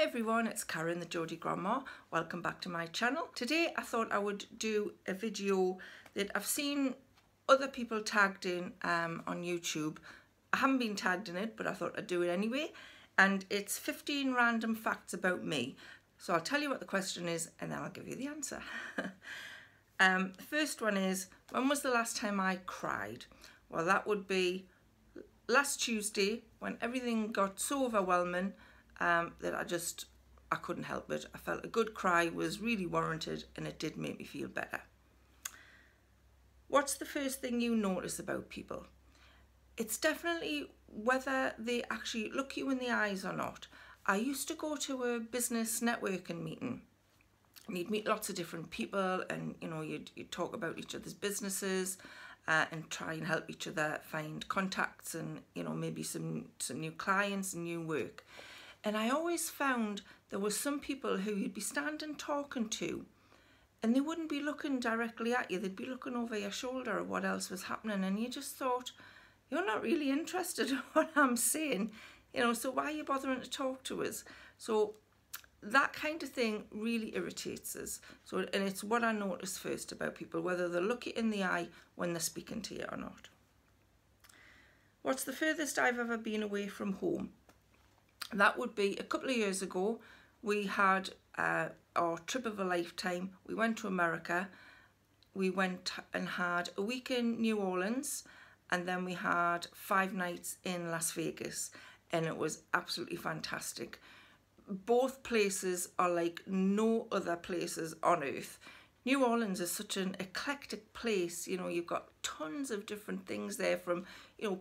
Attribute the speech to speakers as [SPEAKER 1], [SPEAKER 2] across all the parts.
[SPEAKER 1] Hi everyone, it's Karen the Geordie Grandma. Welcome back to my channel. Today I thought I would do a video that I've seen other people tagged in on YouTube. I haven't been tagged in it, but I thought I'd do it anyway. And it's 15 random facts about me. So I'll tell you what the question is and then I'll give you the answer. The first one is, when was the last time I cried? Well, that would be last Tuesday when everything got so overwhelming that I couldn't help it. I felt a good cry was really warranted and it did make me feel better. What's the first thing you notice about people? It's definitely whether they actually look you in the eyes or not. I used to go to a business networking meeting and you'd meet lots of different people and you'd talk about each other's businesses and try and help each other find contacts and maybe some new clients and new work. And I always found there were some people who you'd be standing talking to and they wouldn't be looking directly at you. They'd be looking over your shoulder at what else was happening. And you just thought, you're not really interested in what I'm saying, so why are you bothering to talk to us? So that kind of thing really irritates us. And it's what I notice first about people, whether they look you in the eye when they're speaking to you or not. What's the furthest I've ever been away from home? That would be a couple of years ago. We had our trip of a lifetime. We went to America. We went and had a week in New Orleans and then we had 5 nights in Las Vegas, and it was absolutely fantastic. Both places are like no other places on earth. New Orleans is such an eclectic place. You've got tons of different things there, from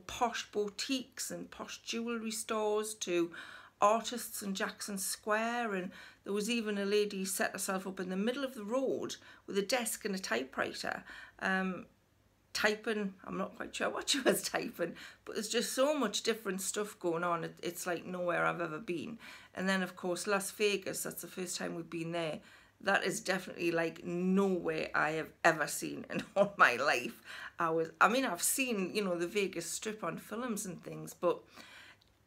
[SPEAKER 1] posh boutiques and posh jewelry stores to artists in Jackson Square, and there was even a lady set herself up in the middle of the road with a desk and a typewriter typing. I'm not quite sure what she was typing, but there's just so much different stuff going on. It's like nowhere I've ever been. And then of course Las Vegas, that's the first time we've been there. That is definitely like nowhere I have ever seen in all my life. I've seen the Vegas Strip on films and things, but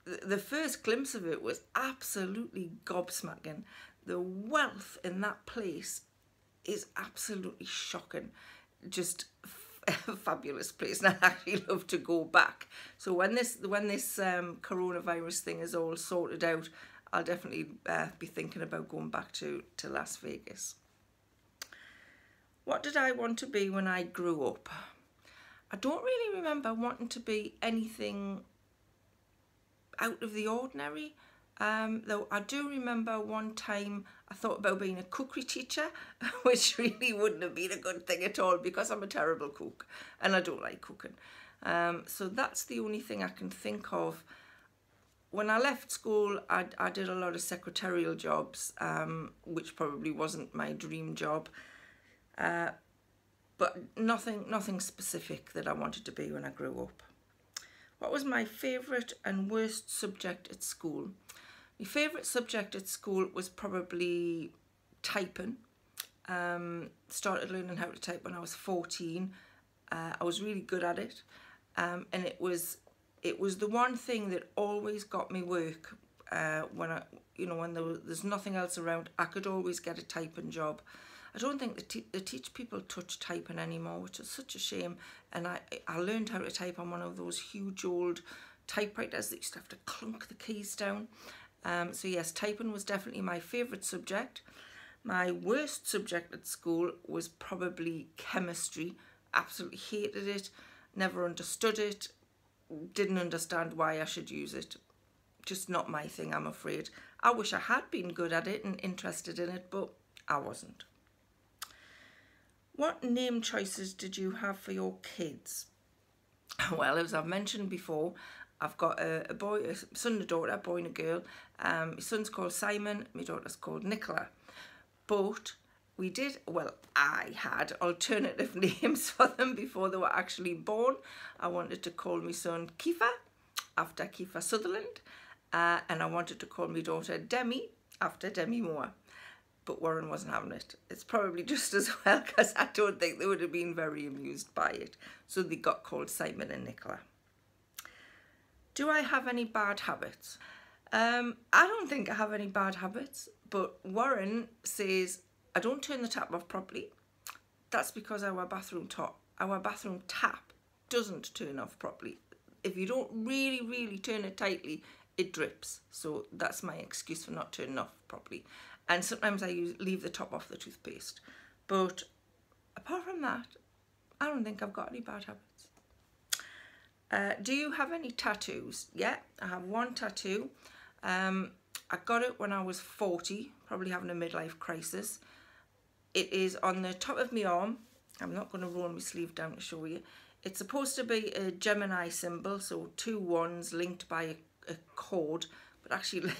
[SPEAKER 1] the first glimpse of it was absolutely gobsmacking. The wealth in that place is absolutely shocking. Just a fabulous place, and I actually love to go back. So when this coronavirus thing is all sorted out, I'll definitely be thinking about going back to Las Vegas. What did I want to be when I grew up? I don't really remember wanting to be anything out of the ordinary, though I do remember one time I thought about being a cookery teacher, which really wouldn't have been a good thing at all because I'm a terrible cook and I don't like cooking. So that's the only thing I can think of. When I left school, I did a lot of secretarial jobs, which probably wasn't my dream job, but nothing specific that I wanted to be when I grew up. What was my favourite and worst subject at school? My favourite subject at school was probably typing. Started learning how to type when I was 14. I was really good at it, and it was the one thing that always got me work. When there's nothing else around, I could always get a typing job. I don't think they teach people touch typing anymore, which is such a shame. And I learned how to type on one of those huge old typewriters that used to have to clunk the keys down. So yes, typing was definitely my favourite subject. My worst subject at school was probably chemistry. Absolutely hated it, never understood it, didn't understand why I should use it. Just not my thing, I'm afraid. I wish I had been good at it and interested in it, but I wasn't. What name choices did you have for your kids? Well, as I've mentioned before, I've got a son and a daughter, a boy and a girl. My son's called Simon, my daughter's called Nicola. But I had alternative names for them before they were actually born. I wanted to call my son Kiefer, after Kiefer Sutherland, and I wanted to call my daughter Demi, after Demi Moore. But Warren wasn't having it. It's probably just as well because I don't think they would have been very amused by it. So they got called Simon and Nicola. Do I have any bad habits? I don't think I have any bad habits, but Warren says I don't turn the tap off properly. That's because our bathroom tap doesn't turn off properly. If you don't really turn it tightly, it drips. So that's my excuse for not turning off properly. And sometimes I leave the top off the toothpaste. But apart from that, I don't think I've got any bad habits. Do you have any tattoos? Yeah, I have one tattoo. I got it when I was 40, probably having a midlife crisis. It is on the top of my arm. I'm not going to roll my sleeve down to show you. It's supposed to be a Gemini symbol, so 2 ones linked by a cord, but actually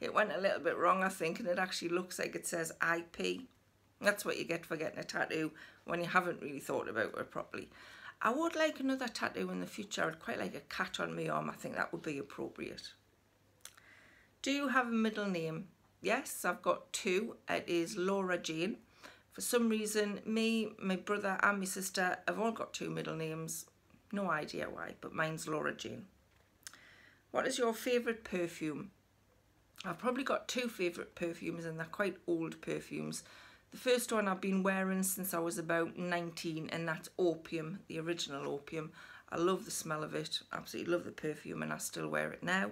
[SPEAKER 1] it went a little bit wrong, I think, and it actually looks like it says IP. That's what you get for getting a tattoo when you haven't really thought about it properly. I would like another tattoo in the future. I'd quite like a cat on my arm. I think that would be appropriate. Do you have a middle name? Yes, I've got 2. It is Laura Jane. For some reason, me, my brother and my sister have all got 2 middle names. No idea why, but mine's Laura Jane. What is your favourite perfume? I've probably got 2 favourite perfumes, and they're quite old perfumes. The first one I've been wearing since I was about 19, and that's Opium, the original Opium. I love the smell of it, absolutely love the perfume, and I still wear it now.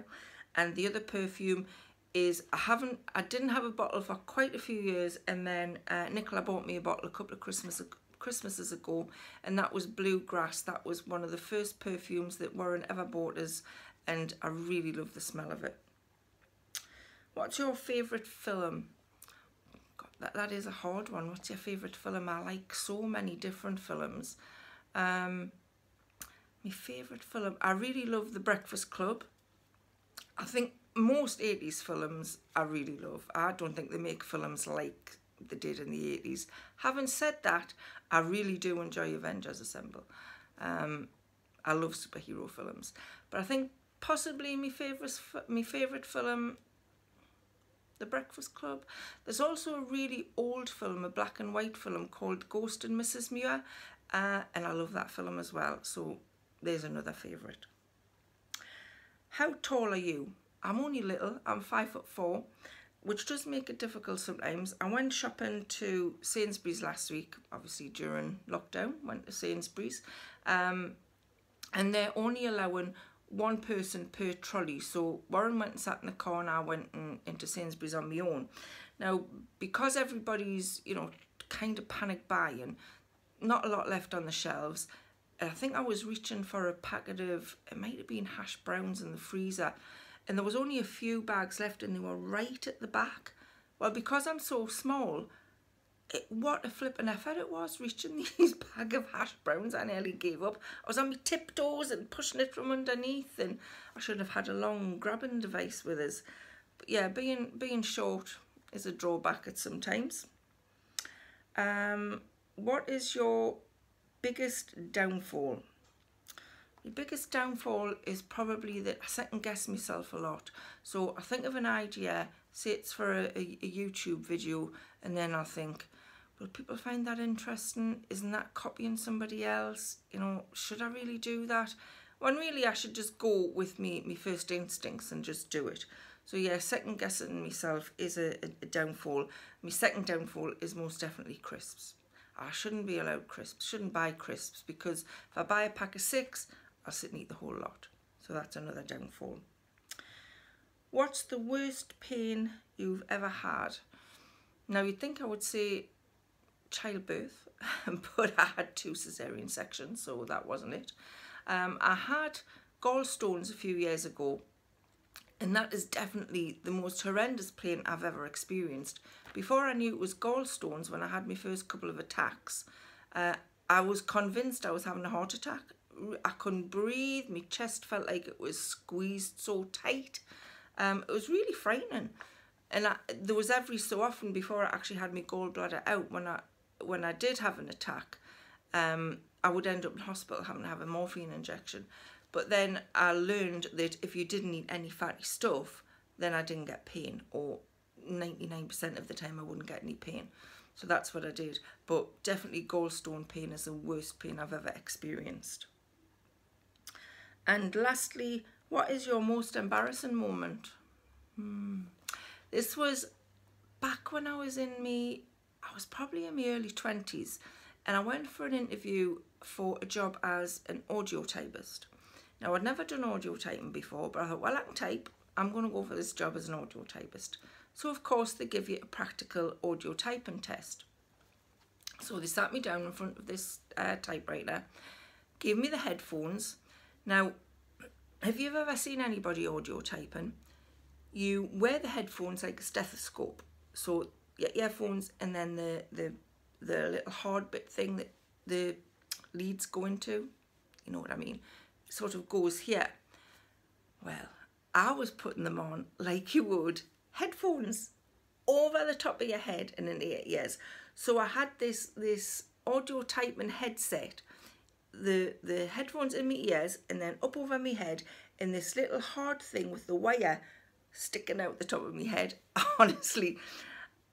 [SPEAKER 1] And the other perfume is, I didn't have a bottle for quite a few years, and then Nicola bought me a bottle a couple of Christmases ago, and that was Bluegrass. That was one of the first perfumes that Warren ever bought us, and I really love the smell of it. What's your favourite film? God, that is a hard one. What's your favourite film? I like so many different films. My favourite film, I really love The Breakfast Club. I think most 80s films I really love. I don't think they make films like they did in the 80s. Having said that, I really do enjoy Avengers Assemble. I love superhero films. But I think possibly my favourite film, The Breakfast Club. There's also a really old film, a black and white film called Ghost and Mrs. Muir, and I love that film as well. So there's another favourite. How tall are you? I'm only little. I'm 5'4", which does make it difficult sometimes. I went shopping to Sainsbury's last week, obviously during lockdown, went to Sainsbury's, and they're only allowing 1 person per trolley. So Warren went and sat in the car, and I went into Sainsbury's on my own. Now, because everybody's, kind of panic buying, not a lot left on the shelves. I think I was reaching for a packet of, it might have been hash browns in the freezer, and there was only a few bags left, and they were right at the back. Well, because I'm so small, what a flipping effort it was reaching these bag of hash browns. I nearly gave up. I was on my tiptoes and pushing it from underneath, and I should have had a long grabbing device with us. But yeah, being short is a drawback at sometimes. What is your biggest downfall? The biggest downfall is probably that I second guess myself a lot. So I think of an idea, say it's for a YouTube video, and then I think, will people find that interesting? Isn't that copying somebody else? Should I really do that? When really I should just go with me first instincts and just do it. So yeah, second guessing myself is a downfall. My second downfall is most definitely crisps. I shouldn't be allowed crisps, shouldn't buy crisps, because if I buy a pack of 6, I'll sit and eat the whole lot. So that's another downfall. What's the worst pain you've ever had? Now, you'd think I would say childbirth, but I had 2 cesarean sections, so that wasn't it. I had gallstones a few years ago, and that is definitely the most horrendous pain I've ever experienced. Before I knew it was gallstones, when I had my first couple of attacks, I was convinced I was having a heart attack. I couldn't breathe. My chest felt like it was squeezed so tight. It was really frightening. And there was every so often before I actually had my gallbladder out, when I did have an attack, I would end up in hospital having to have a morphine injection. But then I learned that if you didn't eat any fatty stuff, then I didn't get pain, or 99% of the time I wouldn't get any pain. So that's what I did. But definitely gallstone pain is the worst pain I've ever experienced. And lastly, what is your most embarrassing moment? This was back when I was probably in my early 20s, and I went for an interview for a job as an audio typist. Now, I'd never done audio typing before, but I thought, well, I can type. I'm going to go for this job as an audio typist. So, of course, they give you a practical audio typing test. So they sat me down in front of this typewriter, gave me the headphones. Now, have you ever seen anybody audio typing? You wear the headphones like a stethoscope. So your earphones and then the little hard bit thing that the leads go into, you know what I mean, sort of goes here. Well, I was putting them on like you would headphones over the top of your head and in your ears. So I had this audio typing headset, the headphones in my ears, and then up over my head, and this little hard thing with the wire sticking out the top of my head. Honestly,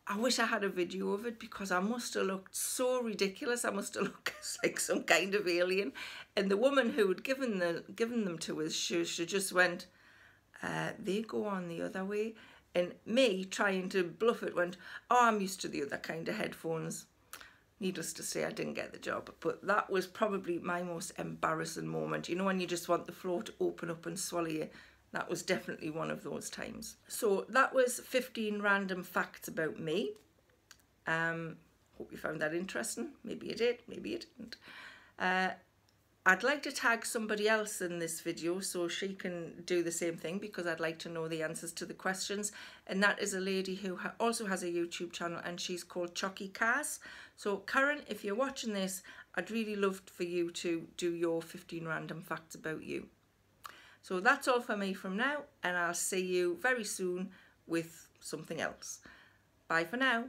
[SPEAKER 1] I wish I had a video of it, because I must have looked so ridiculous. I must have looked like some kind of alien. And the woman who had given them to us, she just went, they go on the other way. And me, trying to bluff it, went, oh, I'm used to the other kind of headphones. Needless to say, I didn't get the job. But that was probably my most embarrassing moment. You know, when you just want the floor to open up and swallow you. That was definitely one of those times. So that was 15 random facts about me. Hope you found that interesting. Maybe you did, maybe you didn't. I'd like to tag somebody else in this video so she can do the same thing, because I'd like to know the answers to the questions. And that is a lady who also has a YouTube channel, and she's called Chalky Cars. So Karen, if you're watching this, I'd really love for you to do your 15 random facts about you. So that's all for me from now, and I'll see you very soon with something else. Bye for now.